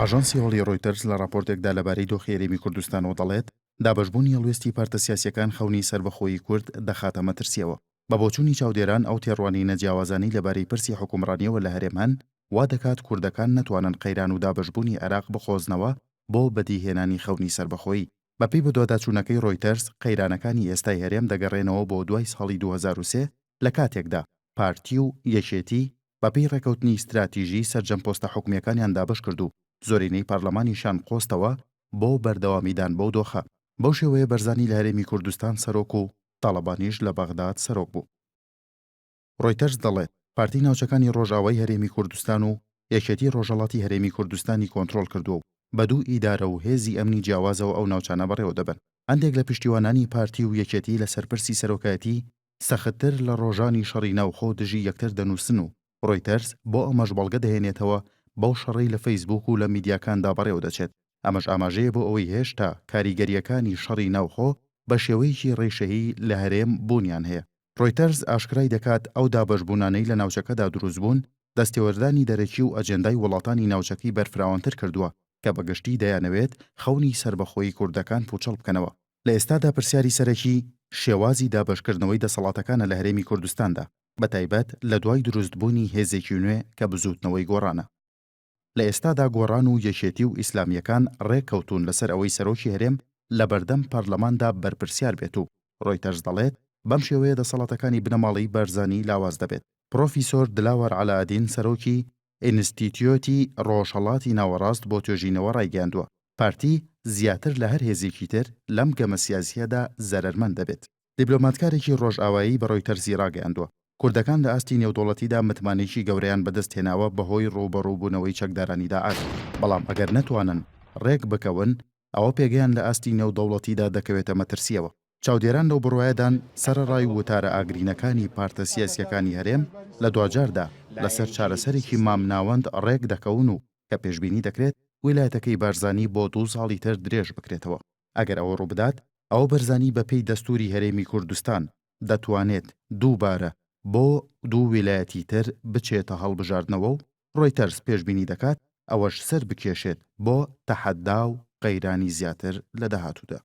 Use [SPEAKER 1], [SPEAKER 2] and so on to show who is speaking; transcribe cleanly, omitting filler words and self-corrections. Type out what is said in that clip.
[SPEAKER 1] ئاژانسی هەوڵی ڕۆیتەرز لە راپۆرتێکدا لەبارەی دۆخی هەرێمی کوردستانەوە دەڵێت دابەشبوونی هەڵوێستی پارتە سیاسیەکان خەونی سربەخۆیی کورد دەخاتە مەترسیەوە بە بۆچوونی چاودێران ئەو تێڕوانی نەجیاوازانەی لەبارەی پرسی حکومڕانیەوە لە هەرێم هەن وا دەکات کوردەکان نەتوانن قەیران و دابەشبوونی عێراق بخۆزنەوە بۆ بەدیهێنانی خەونی سربەخۆیی. بەپێی بە دۆداچوونەکەی ڕۆیتەرز قەیرانەکانی ئێستای هەرێم دەگەڕێنەوە بۆ دوای ساڵی 2023 لە کاتێکدا پارتی و یەکێتی بەپێی ڕێکەوتنی استراتیژی سەرجەم پۆستە حکومیەکانیان دابش کرد و زۆرینەی پارلەمانیشان قۆستەوە بۆ بەردەوامیدان بەو دۆخە. بەو شێوەیە بەرزانی لە هەرێمی کوردستان سەرۆک و تاڵەبانیش لە بەغداد سەرۆک بوو. ڕۆیتەرز دەڵێت پارتی ناوچەکانی ڕۆژاوای هەرێمی کوردستان و یەکێتی ڕۆژهەڵاتی هەرێمی کوردستانی کۆنتڕۆڵ کردووە و بە دوو ئیدارە و هێزی ئەمنی جیاوازەوە ئەو ناوچانە بەڕێوە دەبن. هەندێک لە پشتیوانانی پارتی و یەکێتی لە سەرپرسی سەرۆکایەتی سەختتر لە ڕۆژانی شەڕی ناوخۆ دژی یەکتر دەنووسن و ڕۆیتەرز بۆ ئەمەش بەڵگە دەهێنێتەوە بەو شەڕەی لە فەیسبوک و لە میدیاکاندا بەڕێوە دەچێت. ئەمەش ئاماژەیە بۆ ئەوەی هێشتا کاریگەریەکانی شەڕی ناوخۆ بە شێوەیەکی ڕێشەهی لە هەرێم بوونیان هەیە. ڕۆیتەرز ئاشکرای دەکات ئەو دابەشبوونانەی لە ناوچەکەدا دروست بوون دەستێوەردانی دەرەکی و ئەجێندای وڵاتانی ناوچەکەی بەرفراوانتر کردووە کە بەگشتی دەیانەوێت خەونی سربەخۆیی کوردەکان پوچەڵ بکەنەوە. لە ئێستادا پرسیاری سەرەکی شێوازی دابەشکردنەوەی دەسەڵاتەکانە لە هەرێمی کوردستاندا بەتایبەت لە دوای دروستبوونی هێزێکی نوێ کە بزوتنەوەی گۆڕانە. لە ئێستادا گۆڕان و یەکێتی و ئیسلامیەکان ڕێککەوتون لەسەر ئەوەی سەرۆکی هەرێم لە بەردەم پەرلەماندا بەرپرسیار بێت و ڕۆیتەرز دەڵێت بەم شێوەیە دەسەڵاتەکانی بنەماڵی بەرزانی لاواز دەبێت. پرۆفیسۆر دلاوەر عەلاءەدین سەرۆکی ئینستیتیۆتی ڕۆژهەڵاتی ناوەڕاست بۆ توێژینەوە ڕایگەیاندووە پارتی زیاتر لە هەر هێزێکی تر لەم گەمە سیاسیەدا زەرەرمەند دەبێت. دیپلۆماتکارێکی ڕۆژئاوایی بە ڕۆیتەرزی ڕاگەیاندووە کوردەکان لە ئاستی نێودوڵەتیدا متمانێکی گەورەیان بەدەست هێناوە بەهۆی ڕووبەڕووبوونەوەی چەکدارانی داعش. بەڵام ئەگەر نەتوانن ڕێک بکەون ئەوە پێگەیان لە ئاستی نێودەوڵەتیدا دەکەوێتە مەترسیەوە. چاودێران لەو بڕوایەدان سەرەڕای وتارە ئاگرینەکانی پارتە سیاسیەکانی هەرێم لە دوجاردا لەسەر چارەسەرێکی مامناوەند ڕێک دەکەون و کە پێشبینی دەکرێت ویلایەتەکەی بارزانی بۆ 2 ساڵی تر درێژ بکرێتەوە. ئەگەر ئەوە ڕووبدات ئەو بەرزانی بەپێی دەستوری هەرێمی کوردستان دەتوانێت دووبارە بۆ 2 ویلایەتی تر بچێتە هەڵبژاردنەوە و ڕۆیتەرز پێشبینی دەکات ئەوەش سەر بکێشێت بۆ تەحەدا و قەیرانی زیاتر لە داهاتوودا.